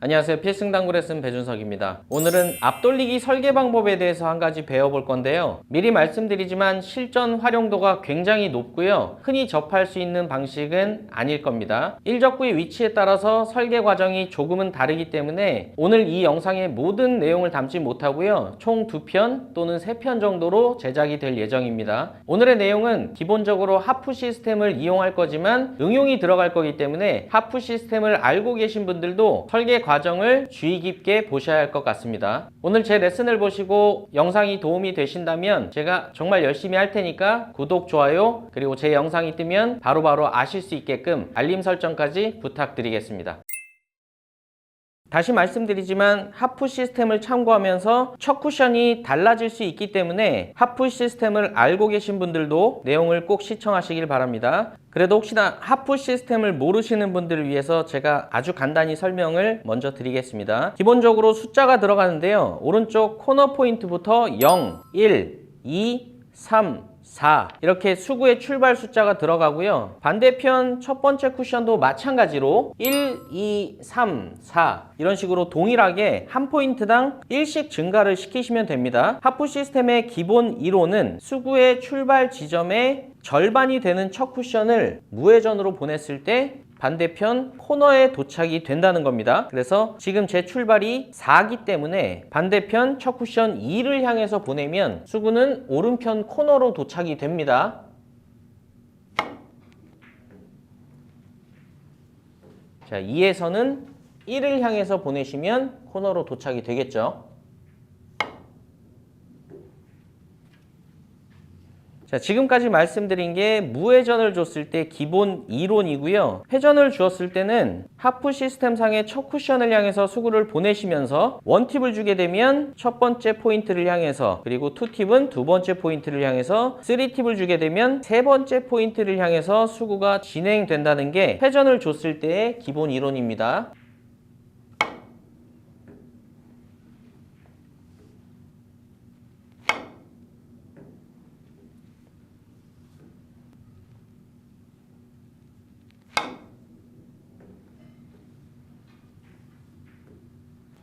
안녕하세요. 필승당구 레슨 배준석입니다. 오늘은 앞돌리기 설계 방법에 대해서 한 가지 배워볼 건데요. 미리 말씀드리지만 실전 활용도가 굉장히 높고요. 흔히 접할 수 있는 방식은 아닐 겁니다. 일적구의 위치에 따라서 설계 과정이 조금은 다르기 때문에 오늘 이 영상의 모든 내용을 담지 못하고요. 총 2편 또는 3편 정도로 제작이 될 예정입니다. 오늘의 내용은 기본적으로 하프 시스템을 이용할 거지만 응용이 들어갈 거기 때문에 하프 시스템을 알고 계신 분들도 설계 과정을 주의 깊게 보셔야 할 것 같습니다. 오늘 제 레슨을 보시고 영상이 도움이 되신다면 제가 정말 열심히 할 테니까 구독, 좋아요, 그리고 제 영상이 뜨면 바로바로 아실 수 있게끔 알림 설정까지 부탁드리겠습니다. 다시 말씀드리지만 하프 시스템을 참고하면서 첫 쿠션이 달라질 수 있기 때문에 하프 시스템을 알고 계신 분들도 내용을 꼭 시청하시길 바랍니다. 그래도 혹시나 하프 시스템을 모르시는 분들을 위해서 제가 아주 간단히 설명을 먼저 드리겠습니다. 기본적으로 숫자가 들어가는데요. 오른쪽 코너 포인트부터 0, 1, 2, 3, 4 이렇게 수구의 출발 숫자가 들어가고요. 반대편 첫 번째 쿠션도 마찬가지로 1, 2, 3, 4 이런 식으로 동일하게 한 포인트당 1씩 증가를 시키시면 됩니다. 하프 시스템의 기본 이론은 수구의 출발 지점의 절반이 되는 첫 쿠션을 무회전으로 보냈을 때 반대편 코너에 도착이 된다는 겁니다. 그래서 지금 제 출발이 4기 때문에 반대편 첫 쿠션 2를 향해서 보내면 수구는 오른편 코너로 도착이 됩니다. 자, 2에서는 1을 향해서 보내시면 코너로 도착이 되겠죠. 자, 지금까지 말씀드린 게 무회전을 줬을 때 기본 이론이고요. 회전을 주었을 때는 하프 시스템 상의 첫 쿠션을 향해서 수구를 보내시면서 원팁을 주게 되면 첫 번째 포인트를 향해서, 그리고 투팁은 두 번째 포인트를 향해서, 쓰리팁을 주게 되면 세 번째 포인트를 향해서 수구가 진행된다는 게 회전을 줬을 때의 기본 이론입니다.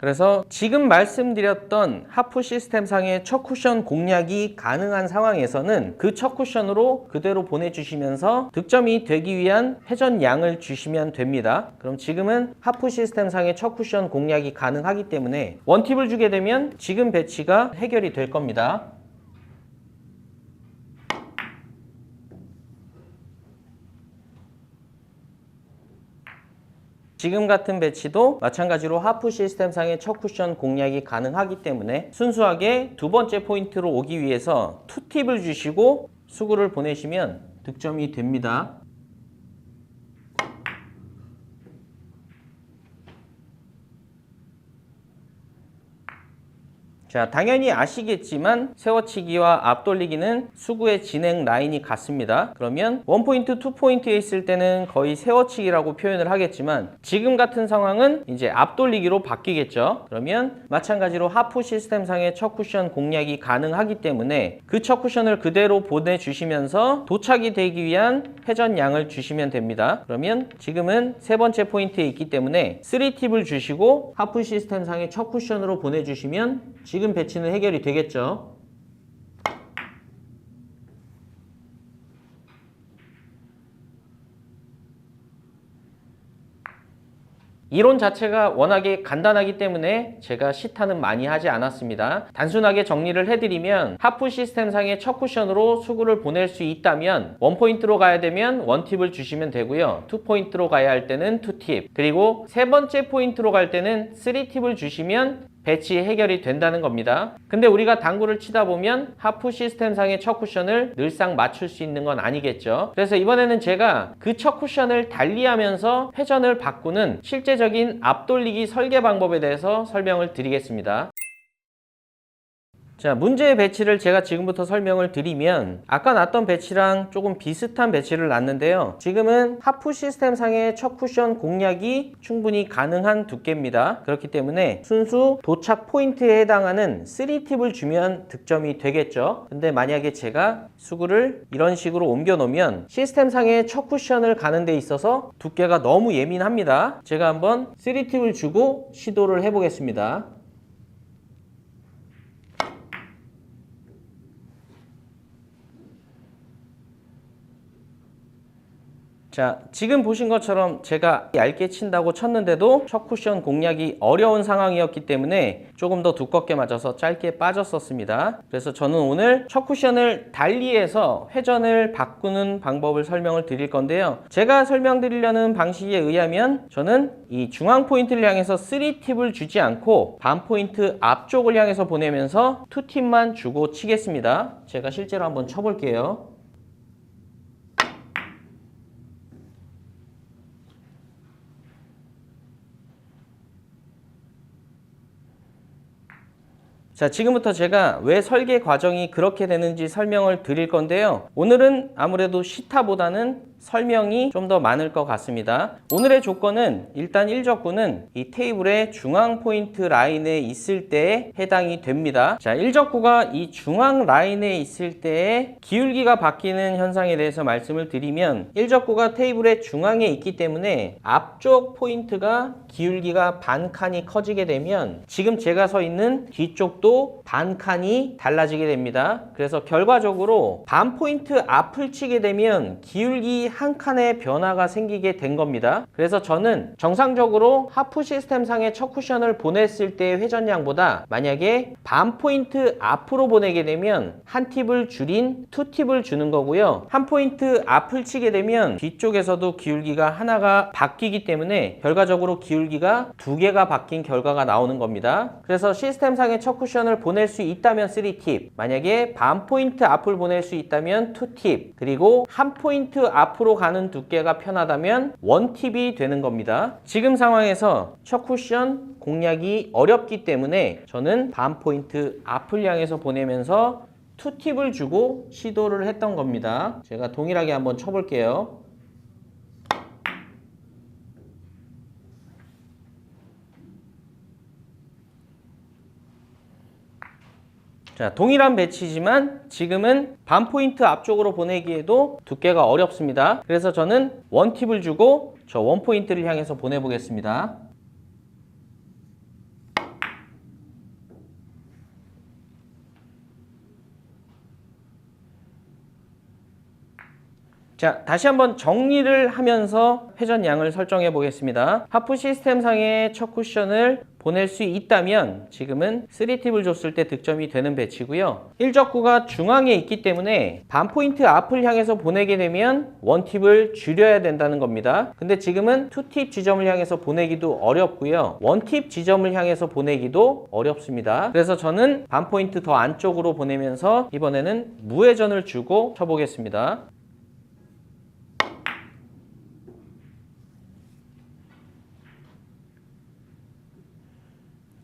그래서 지금 말씀드렸던 하프 시스템상의 첫 쿠션 공략이 가능한 상황에서는 그 첫 쿠션으로 그대로 보내주시면서 득점이 되기 위한 회전량을 주시면 됩니다. 그럼 지금은 하프 시스템상의 첫 쿠션 공략이 가능하기 때문에 원팁을 주게 되면 지금 배치가 해결이 될 겁니다. 지금 같은 배치도 마찬가지로 하프 시스템상의 첫 쿠션 공략이 가능하기 때문에 순수하게 두 번째 포인트로 오기 위해서 투팁을 주시고 수구를 보내시면 득점이 됩니다. 자, 당연히 아시겠지만 세워치기와 앞돌리기는 수구의 진행 라인이 같습니다. 그러면 원포인트, 투포인트에 있을 때는 거의 세워치기라고 표현을 하겠지만 지금 같은 상황은 이제 앞돌리기로 바뀌겠죠. 그러면 마찬가지로 하프 시스템상의 첫 쿠션 공략이 가능하기 때문에 그 첫 쿠션을 그대로 보내주시면서 도착이 되기 위한 회전량을 주시면 됩니다. 그러면 지금은 세 번째 포인트에 있기 때문에 3팁을 주시고 하프 시스템상의 첫 쿠션으로 보내주시면 지금 배치는 해결이 되겠죠. 이론 자체가 워낙에 간단하기 때문에 제가 시타는 많이 하지 않았습니다. 단순하게 정리를 해드리면 하프 시스템상의 첫 쿠션으로 수구를 보낼 수 있다면 원포인트로 가야 되면 원팁을 주시면 되고요. 투포인트로 가야 할 때는 투팁, 그리고 세 번째 포인트로 갈 때는 쓰리팁을 주시면 배치 해결이 된다는 겁니다. 근데 우리가 당구를 치다 보면 하프 시스템상의 첫 쿠션을 늘상 맞출 수 있는 건 아니겠죠. 그래서 이번에는 제가 그 첫 쿠션을 달리하면서 회전을 바꾸는 실제적인 앞돌리기 설계 방법에 대해서 설명을 드리겠습니다. 자, 문제의 배치를 제가 지금부터 설명을 드리면 아까 놨던 배치랑 조금 비슷한 배치를 놨는데요. 지금은 하프 시스템상의 첫 쿠션 공략이 충분히 가능한 두께입니다. 그렇기 때문에 순수 도착 포인트에 해당하는 3팁을 주면 득점이 되겠죠. 근데 만약에 제가 수구를 이런 식으로 옮겨 놓으면 시스템상의 첫 쿠션을 가는 데 있어서 두께가 너무 예민합니다. 제가 한번 3팁을 주고 시도를 해보겠습니다. 자, 지금 보신 것처럼 제가 얇게 친다고 쳤는데도 첫 쿠션 공략이 어려운 상황이었기 때문에 조금 더 두껍게 맞아서 짧게 빠졌었습니다. 그래서 저는 오늘 첫 쿠션을 달리해서 회전을 바꾸는 방법을 설명을 드릴 건데요. 제가 설명드리려는 방식에 의하면 저는 이 중앙 포인트를 향해서 3팁을 주지 않고 반 포인트 앞쪽을 향해서 보내면서 2팁만 주고 치겠습니다. 제가 실제로 한번 쳐볼게요. 자, 지금부터 제가 왜 설계 과정이 그렇게 되는지 설명을 드릴 건데요. 오늘은 아무래도 시타보다는 설명이 좀 더 많을 것 같습니다. 오늘의 조건은 일단 1적구는 이 테이블의 중앙 포인트 라인에 있을 때에 해당이 됩니다. 자, 1적구가 이 중앙 라인에 있을 때에 기울기가 바뀌는 현상에 대해서 말씀을 드리면 1적구가 테이블의 중앙에 있기 때문에 앞쪽 포인트가 기울기가 반 칸이 커지게 되면 지금 제가 서 있는 뒤쪽도 반 칸이 달라지게 됩니다. 그래서 결과적으로 반 포인트 앞을 치게 되면 기울기 한 칸의 변화가 생기게 된 겁니다. 그래서 저는 정상적으로 하프 시스템상의 첫 쿠션을 보냈을 때의 회전량보다 만약에 반 포인트 앞으로 보내게 되면 한 팁을 줄인 2팁을 주는 거고요. 한 포인트 앞을 치게 되면 뒤쪽에서도 기울기가 하나가 바뀌기 때문에 결과적으로 기울기가 두 개가 바뀐 결과가 나오는 겁니다. 그래서 시스템상의 첫 쿠션을 보낼 수 있다면 3팁, 만약에 반 포인트 앞을 보낼 수 있다면 2팁, 그리고 한 포인트 앞으로 가는 두께가 편하다면 1팁이 되는 겁니다. 지금 상황에서 첫 쿠션 공략이 어렵기 때문에 저는 반 포인트 앞을 향해서 보내면서 2팁을 주고 시도를 했던 겁니다. 제가 동일하게 한번 쳐볼게요. 자, 동일한 배치지만 지금은 반 포인트 앞쪽으로 보내기에도 두께가 어렵습니다. 그래서 저는 1팁을 주고 저 1포인트를 향해서 보내보겠습니다. 자, 다시 한번 정리를 하면서 회전량을 설정해 보겠습니다. 하프 시스템상의 첫 쿠션을 보낼 수 있다면 지금은 3팁을 줬을 때 득점이 되는 배치고요. 1적구가 중앙에 있기 때문에 반 포인트 앞을 향해서 보내게 되면 1팁을 줄여야 된다는 겁니다. 근데 지금은 2팁 지점을 향해서 보내기도 어렵고요. 1팁 지점을 향해서 보내기도 어렵습니다. 그래서 저는 반 포인트 더 안쪽으로 보내면서 이번에는 무회전을 주고 쳐보겠습니다.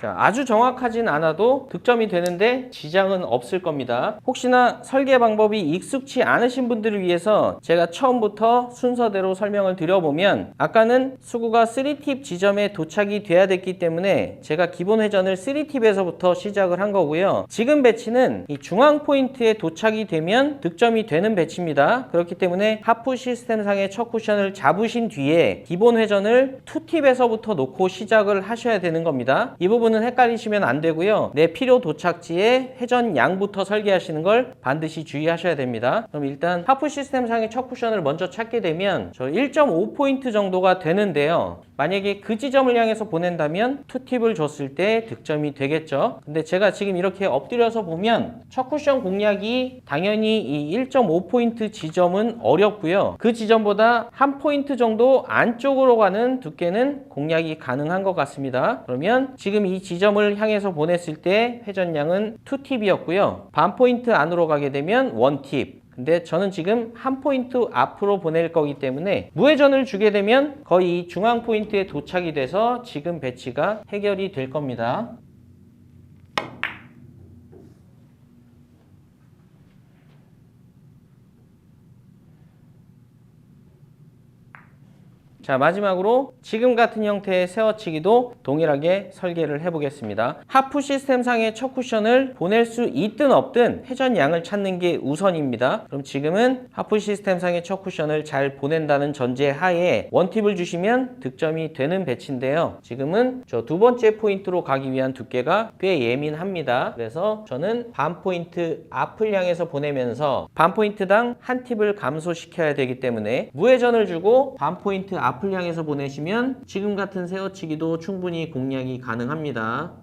자, 아주 정확하진 않아도 득점이 되는데 지장은 없을 겁니다. 혹시나 설계 방법이 익숙치 않으신 분들을 위해서 제가 처음부터 순서대로 설명을 드려보면 아까는 수구가 3팁 지점에 도착이 돼야 됐기 때문에 제가 기본 회전을 3팁에서부터 시작을 한 거고요. 지금 배치는 이 중앙 포인트에 도착이 되면 득점이 되는 배치입니다. 그렇기 때문에 하프 시스템상의 첫 쿠션을 잡으신 뒤에 기본 회전을 2팁에서부터 놓고 시작을 하셔야 되는 겁니다. 이 부분은 헷갈리시면 안 되고요. 내 필요 도착지에 회전량부터 설계하시는 걸 반드시 주의하셔야 됩니다. 그럼 일단 하프 시스템상의 첫 쿠션을 먼저 찾게 되면 저 1.5포인트 정도가 되는데요. 만약에 그 지점을 향해서 보낸다면 2팁을 줬을 때 득점이 되겠죠. 근데 제가 지금 이렇게 엎드려서 보면 첫 쿠션 공략이 당연히 이 1.5포인트 지점은 어렵고요. 그 지점보다 한 포인트 정도 안쪽으로 가는 두께는 공략이 가능한 것 같습니다. 그러면 지금 이 지점을 향해서 보냈을 때 회전량은 2팁이었고요. 반 포인트 안으로 가게 되면 1팁. 근데 저는 지금 한 포인트 앞으로 보낼 거기 때문에 무회전을 주게 되면 거의 이 중앙 포인트에 도착이 돼서 지금 배치가 해결이 될 겁니다. 자, 마지막으로 지금 같은 형태의 세워치기도 동일하게 설계를 해보겠습니다. 하프 시스템상의 첫 쿠션을 보낼 수 있든 없든 회전 양을 찾는 게 우선입니다. 그럼 지금은 하프 시스템상의 첫 쿠션을 잘 보낸다는 전제 하에 원팁을 주시면 득점이 되는 배치인데요. 지금은 저 두 번째 포인트로 가기 위한 두께가 꽤 예민합니다. 그래서 저는 반 포인트 앞을 향해서 보내면서 반 포인트당 한 팁을 감소시켜야 되기 때문에 무회전을 주고 반 포인트 앞을 향해서 보내시면 지금 같은 세워치기도 충분히 공략이 가능합니다.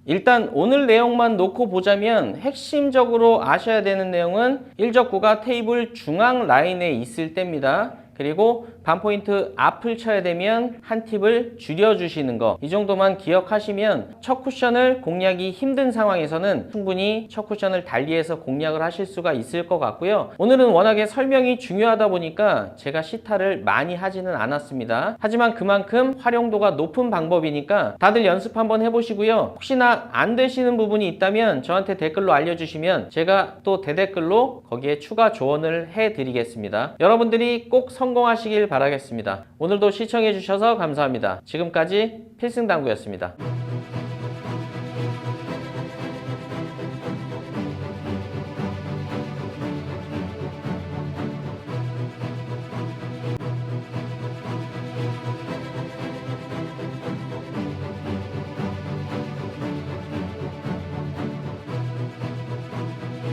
일단 오늘 내용만 놓고 보자면 핵심적으로 아셔야 되는 내용은 일적구가 테이블 중앙 라인에 있을 때입니다. 그리고 반포인트 앞을 쳐야 되면 한 팁을 줄여주시는 거, 이 정도만 기억하시면 첫 쿠션을 공략이 힘든 상황에서는 충분히 첫 쿠션을 달리해서 공략을 하실 수가 있을 것 같고요. 오늘은 워낙에 설명이 중요하다 보니까 제가 시타를 많이 하지는 않았습니다. 하지만 그만큼 활용도가 높은 방법이니까 다들 연습 한번 해보시고요. 혹시나 안 되시는 부분이 있다면 저한테 댓글로 알려주시면 제가 또 대댓글로 거기에 추가 조언을 해드리겠습니다. 여러분들이 꼭 성공하시길 바라겠습니다. 오늘도 시청해주셔서 감사합니다. 지금까지 필승당구였습니다.